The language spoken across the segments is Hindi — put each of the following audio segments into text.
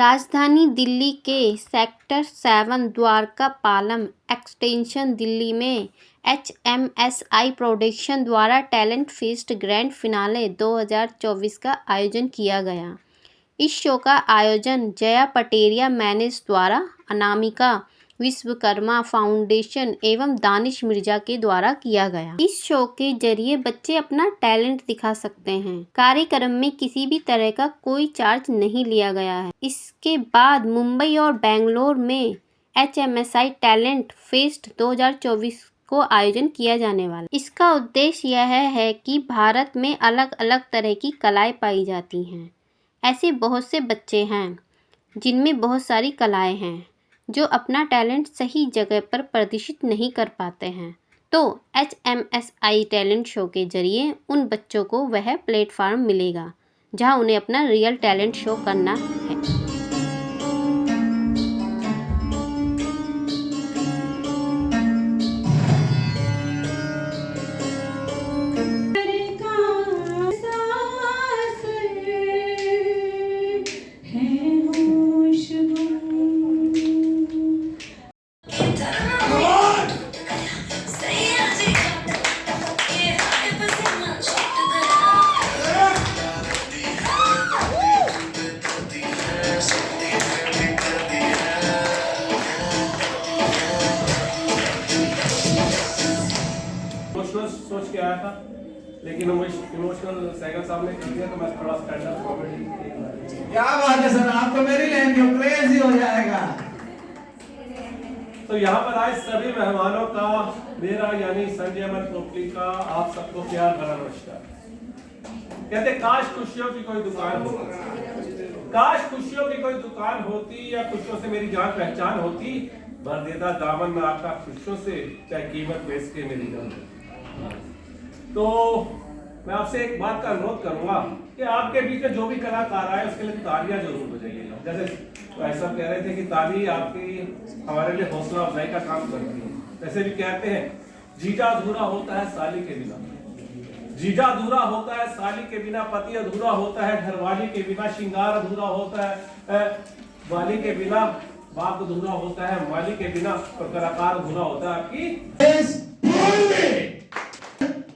राजधानी दिल्ली के सेक्टर 7 द्वारकापालम एक्सटेंशन दिल्ली में HMSI प्रोडक्शन द्वारा टैलेंट फेस्ट ग्रैंड फिनाले 2024 का आयोजन किया गया। इस शो का आयोजन जया पटेरिया मैनेज द्वारा, अनामिका विश्वकर्मा फाउंडेशन एवं दानिश मिर्जा के द्वारा किया गया। इस शो के जरिए बच्चे अपना टैलेंट दिखा सकते हैं। कार्यक्रम में किसी भी तरह का कोई चार्ज नहीं लिया गया है। इसके बाद मुंबई और बेंगलोर में HMSI टैलेंट फेस्ट 2024 को आयोजन किया जाने वाला। इसका उद्देश्य यह है कि भारत में अलग अलग तरह की कलाएं पाई जाती हैं। ऐसे बहुत से बच्चे हैं जिनमें बहुत सारी कलाएं हैं, जो अपना टैलेंट सही जगह पर प्रदर्शित नहीं कर पाते हैं। तो HMSI टैलेंट शो के जरिए उन बच्चों को वह प्लेटफॉर्म मिलेगा जहां उन्हें अपना रियल टैलेंट शो करना है। सोच के आया था, लेकिन इमोशनल सैगल साहब ने कर दिया, तो मैं थोड़ा स्टैंड अप कॉमेडी। क्या बात है सर, आप तो मेरी लाइन में क्रेजी हो जाएगा। तो यहाँ पर आए सभी मेहमानों का मेरा यानी संजय अमन पोपली का आप सबको प्यार भरा नमस्कार। कहते काश खुशियों की कोई दुकान होती, काश खुशियों की कोई दुकान होती, या खुशियों से मेरी जान पहचान होती, भर देता दामन में आपका खुशियों से, चाहे कीमत बेच के मेरी जान। तो मैं आपसे एक बात का अनुरोध करूंगा कि आपके बीच में जो भी कलाकार आए उसके लिए तालियां जरूर बजाइएगा। जैसे ऐसा कह रहे थे कि ताली आपकी हमारे लिए हौसला अफजाई का काम करती है, वैसे भी कहते हैं जीजा अधूरा होता है साली के बिना, जीजा अधूरा होता है साली के बिना, पति अधूरा होता है घरवाली के बिना, श्रृंगार अधूरा होता है वाली के बिना, बाप अधूरा होता है माली के बिना, और कलाकार अधूरा होता है आपकी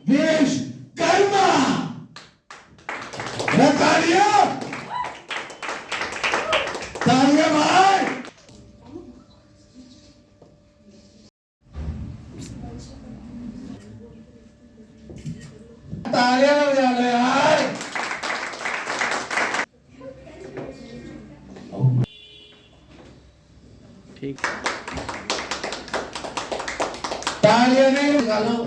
विश्वकर्मा। तालियां भाई। तालियां बजा लो यार। ठीक, तालियां नहीं बजा लो।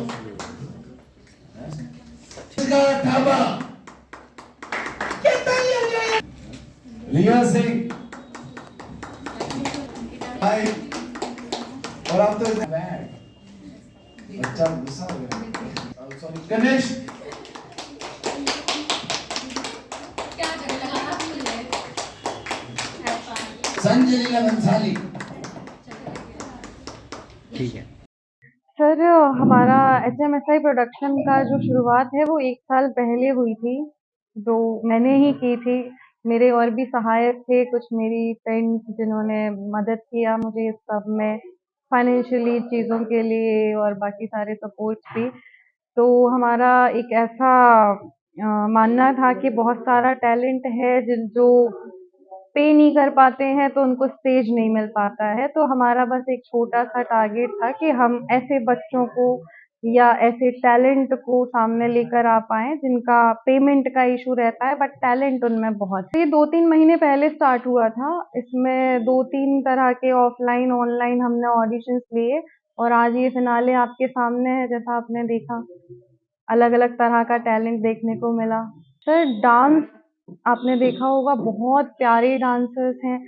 लिया सिंह भाई, और आप तो बच्चा गुस्सा हो गया। सॉरी गणेश, संजय लीला बंसाली। ठीक है सर, हमारा HMSI प्रोडक्शन का जो शुरुआत है वो 1 साल पहले हुई थी, जो मैंने ही की थी। मेरे और भी सहायक थे, कुछ मेरी फ्रेंड्स जिन्होंने मदद किया मुझे इस सब में, फाइनेंशियली चीज़ों के लिए और बाकी सारे सपोर्ट्स भी। तो हमारा एक ऐसा मानना था कि बहुत सारा टैलेंट है जो पे नहीं कर पाते हैं, तो उनको स्टेज नहीं मिल पाता है। तो हमारा बस एक छोटा-सा टारगेट था कि हम ऐसे बच्चों को या ऐसे टैलेंट को सामने लेकर आ पाएँ जिनका पेमेंट का इश्यू रहता है, बट टैलेंट उनमें बहुत है। ये 2-3 महीने पहले स्टार्ट हुआ था। इसमें 2-3 तरह के ऑफलाइन, ऑनलाइन हमने ऑडिशंस लिए और आज ये फिनाले आपके सामने है। जैसा आपने देखा, अलग-अलग तरह का टैलेंट देखने को मिला। सर, डांस आपने देखा होगा, बहुत प्यारे डांसर्स हैं।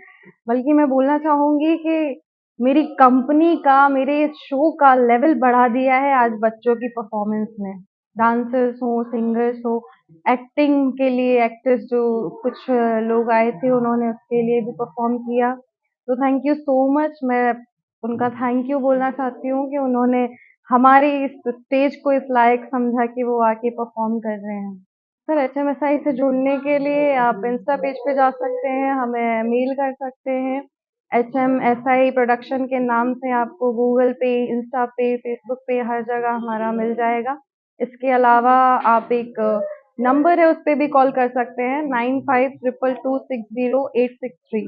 बल्कि मैं बोलना चाहूँगी कि मेरी कंपनी का, मेरे इस शो का लेवल बढ़ा दिया है आज बच्चों की परफॉर्मेंस ने। डांसर्स हों, सिंगर्स हो, एक्टिंग के लिए एक्टर्स जो कुछ लोग आए थे उन्होंने उसके लिए भी परफॉर्म किया। तो थैंक यू सो मच। मैं उनका थैंक यू बोलना चाहती हूँ कि उन्होंने हमारी इस स्टेज को इस लायक समझा कि वो आके परफॉर्म कर रहे हैं। सर HMSI से जुड़ने के लिए आप इंस्टा पेज पे जा सकते हैं, हमें मेल कर सकते हैं। HMSI प्रोडक्शन के नाम से आपको गूगल पे, इंस्टा पे, फेसबुक पे हर जगह हमारा मिल जाएगा। इसके अलावा आप एक नंबर है उस पे भी कॉल कर सकते हैं 9522260863।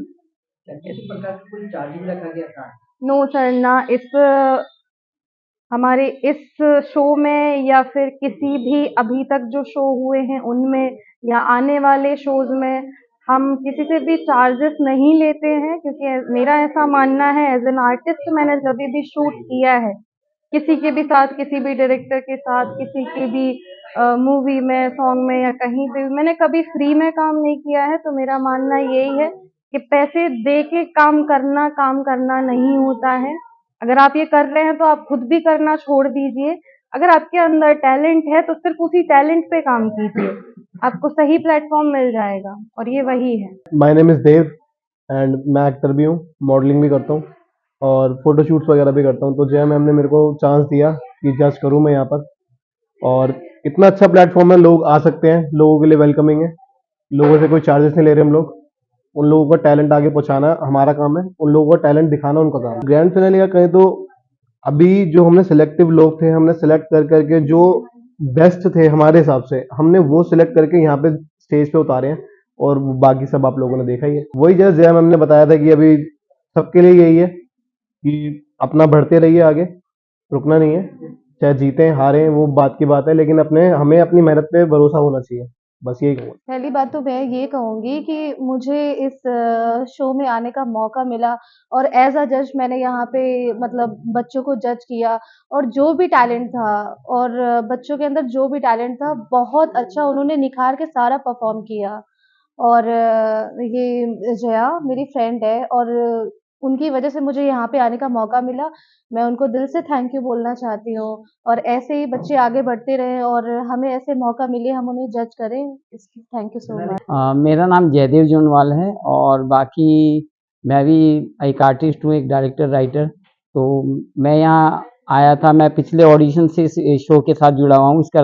किसी प्रकार का कोई चार्ज भी रखा गया था? नो सर, ना इस हमारे इस शो में या फिर किसी भी अभी तक जो शो हुए हैं उनमें या आने वाले शोज में हम किसी से भी चार्जेस नहीं लेते हैं, क्योंकि मेरा ऐसा मानना है एज एन आर्टिस्ट, मैंने जब भी शूट किया है किसी के भी साथ, किसी भी डायरेक्टर के साथ, किसी की भी मूवी में, सॉन्ग में या कहीं भी, मैंने कभी फ्री में काम नहीं किया है। तो मेरा मानना यही है कि पैसे दे के काम करना नहीं होता है। अगर आप ये कर रहे हैं तो आप खुद भी करना छोड़ दीजिए। अगर आपके अंदर टैलेंट है तो सिर्फ उसी टैलेंट पे काम कीजिए, आपको सही प्लेटफॉर्म मिल जाएगा और ये वही है। My name is Dev and मैं एक्टर भी हूँ, मॉडलिंग भी करता हूँ और फोटो शूट्स वगैरह भी करता हूँ। तो जय मैम ने मेरे को चांस दिया कि जज करूँ मैं यहाँ पर, और इतना अच्छा प्लेटफॉर्म है, लोग आ सकते हैं, लोगों के लिए वेलकमिंग है, लोगों से कोई चार्जेस नहीं ले रहे हम लोग। उन लोगों का टैलेंट आगे पहुंचाना हमारा काम है, उन लोगों का टैलेंट दिखाना उनका काम है। ग्रैंड फिनाले का कहें तो अभी जो हमने सिलेक्टिव लोग थे, हमने सेलेक्ट कर करके जो बेस्ट थे हमारे हिसाब से, हमने वो सिलेक्ट करके यहाँ पे स्टेज पे उतारे हैं, और बाकी सब आप लोगों ने देखा ही है। वही जैसे जय मैम ने बताया था कि अभी सबके लिए यही है कि अपना बढ़ते रहिए आगे, रुकना नहीं है, चाहे जीते हारें वो बात की बात है, लेकिन हमें अपनी मेहनत पे भरोसा होना चाहिए, बस यही कहूँगा। पहली बात तो मैं ये कहूँगी कि मुझे इस शो में आने का मौका मिला और एज़ अ जज मैंने यहाँ पे मतलब बच्चों को जज किया, और जो भी टैलेंट था और बच्चों के अंदर जो भी टैलेंट था बहुत अच्छा उन्होंने निखार के सारा परफॉर्म किया। और ये जया मेरी फ्रेंड है और उनकी वजह से मुझे यहाँ पे आने का मौका मिला। मैं उनको दिल से थैंक यू बोलना चाहती हूँ, और ऐसे ही बच्चे आगे बढ़ते रहें और हमें ऐसे मौका मिले हम उन्हें जज करें, इसकी थैंक यू सो मच। मेरा नाम जयदेव जोनवाल है और बाकी मैं भी एक आर्टिस्ट हूँ, एक डायरेक्टर राइटर। तो मैं यहाँ आया था, मैं पिछले ऑडिशन से इस शो के साथ जुड़ा हुआ हूँ। इसका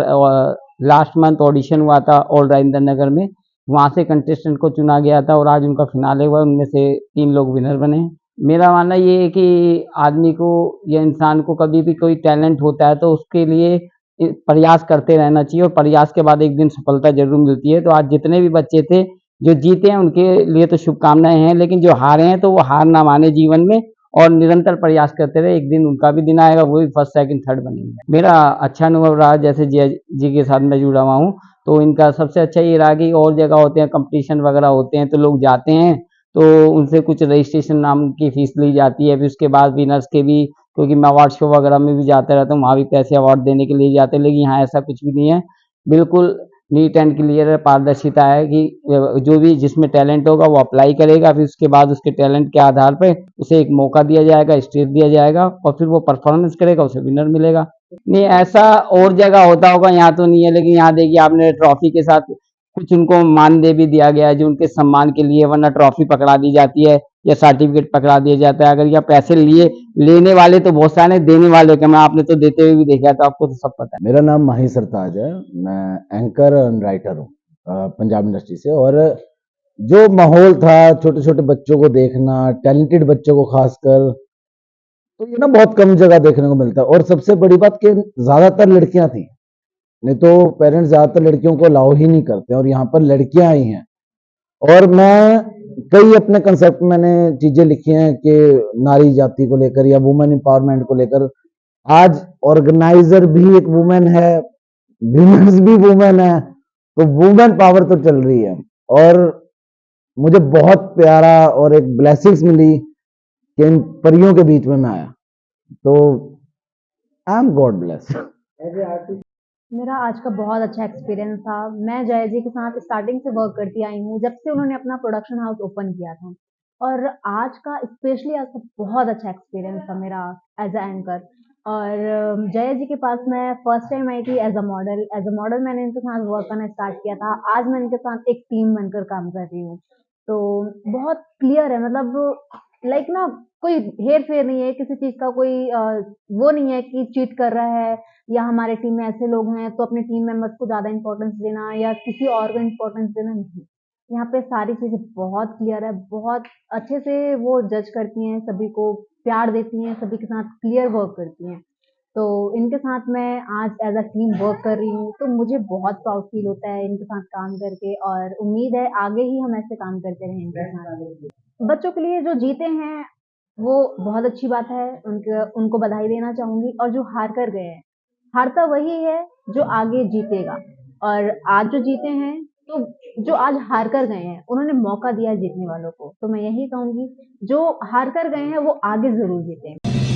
लास्ट मंथ ऑडिशन हुआ था ऑल राजेंद्र नगर में, वहाँ से कंटेस्टेंट को चुना गया था और आज उनका फिनाले हुआ, उनमें से 3 लोग विनर बने। मेरा मानना ये है कि आदमी को या इंसान को कभी भी कोई टैलेंट होता है तो उसके लिए प्रयास करते रहना चाहिए, और प्रयास के बाद एक दिन सफलता ज़रूर मिलती है। तो आज जितने भी बच्चे थे जो जीते हैं उनके लिए तो शुभकामनाएँ हैं, लेकिन जो हारे हैं तो वो हार ना माने जीवन में और निरंतर प्रयास करते रहे, एक दिन उनका भी दिन आएगा, वो भी फर्स्ट, सेकंड, थर्ड बनेंगे। मेरा अच्छा अनुभव रहा, जैसे जय जी के साथ मैं जुड़ा हुआ हूँ, तो इनका सबसे अच्छा ये रहा कि और जगह होते हैं कंपटीशन वगैरह होते हैं तो लोग जाते हैं, तो उनसे कुछ रजिस्ट्रेशन नाम की फीस ली जाती है। फिर उसके बाद विनर्स के भी, क्योंकि मैं अवार्ड शो वगैरह में भी जाता रहता हूँ, वहाँ भी पैसे अवार्ड देने के लिए जाते हैं, लेकिन यहाँ ऐसा कुछ भी नहीं है, बिल्कुल नीट एंड क्लियर है, पारदर्शिता है कि जो भी जिसमें टैलेंट होगा वो अप्लाई करेगा, फिर उसके बाद उसके टैलेंट के आधार पे उसे एक मौका दिया जाएगा, स्टेज दिया जाएगा और फिर वो परफॉर्मेंस करेगा, उसे विनर मिलेगा। नहीं, ऐसा और जगह होता होगा, यहाँ तो नहीं है, लेकिन यहाँ देखिए आपने ट्रॉफी के साथ कुछ उनको मानदेय भी दिया गया है जो उनके सम्मान के लिए, वरना ट्रॉफी पकड़ा दी जाती है या सर्टिफिकेट पकड़ा दिया जाता है। अगर ये पैसे लिए लेने वाले तो बहुत सारे, देने वाले क्या, मैं आपने तो देते हुए भी देखा, तो आपको तो सब पता है। मेरा नाम माही सरताज है, मैं एंकर एंड राइटर हूँ पंजाब इंडस्ट्री से। और जो माहौल था छोटे छोटे बच्चों को देखना, टैलेंटेड बच्चों को खासकर, तो ये ना बहुत कम जगह देखने को मिलता है। और सबसे बड़ी बात कि ज्यादातर लड़कियां थी, नहीं तो पेरेंट्स ज्यादातर लड़कियों को अलाउ ही नहीं करते, और यहाँ पर लड़कियां आई हैं। और मैं कई अपने कंसेप्ट मैंने चीजें लिखी हैं कि नारी जाति को लेकर या वुमेन एम्पावरमेंट को लेकर। आज ऑर्गेनाइजर भी एक वुमेन है, विमेन्स भी वुमेन है, तो वुमेन पावर तो चल रही है। और मुझे बहुत प्यारा और एक ब्लेसिंग्स मिली कि इन परियों के बीच में मैं आया, तो आई एम गॉड ब्लेस। मेरा आज का बहुत अच्छा एक्सपीरियंस था। मैं जय जी के साथ स्टार्टिंग से वर्क करती आई हूँ, जब से उन्होंने अपना प्रोडक्शन हाउस ओपन किया था। और आज का स्पेशली आज का बहुत अच्छा एक्सपीरियंस था मेरा एज अ एंकर। और जय जी के पास मैं फर्स्ट टाइम आई थी as a model. As a model मैंने इनके साथ वर्क करना स्टार्ट किया था। आज मैं इनके साथ एक टीम बनकर काम कर रही हूँ। तो बहुत क्लियर है, मतलब लाइक ना कोई हेर-फेर नहीं है, किसी चीज़ का कोई वो नहीं है कि चीट कर रहा है या हमारे टीम में ऐसे लोग हैं तो अपने टीम मेंबर्स को ज़्यादा इम्पोर्टेंस देना या किसी और को इम्पोर्टेंस देना, नहीं। यहाँ पे सारी चीज़ें बहुत क्लियर है, बहुत अच्छे से वो जज करती हैं, सभी को प्यार देती हैं, सभी के साथ क्लियर वर्क करती हैं। तो इनके साथ मैं आज एज़ अ टीम वर्क कर रही हूँ, तो मुझे बहुत प्राउड फ़ील होता है इनके साथ काम करके और उम्मीद है आगे ही हम ऐसे काम करते रहें इनके साथ। बच्चों के लिए जो जीते हैं, वो बहुत अच्छी बात है, उनको बधाई देना चाहूँगी और जो हार कर गए हैं, हारता वही है जो आगे जीतेगा और आज जो जीते हैं, तो जो आज हार कर गए हैं, उन्होंने मौका दिया है जीतने वालों को, तो मैं यही कहूँगी, जो हार कर गए हैं, वो आगे ज़रूर जीतें।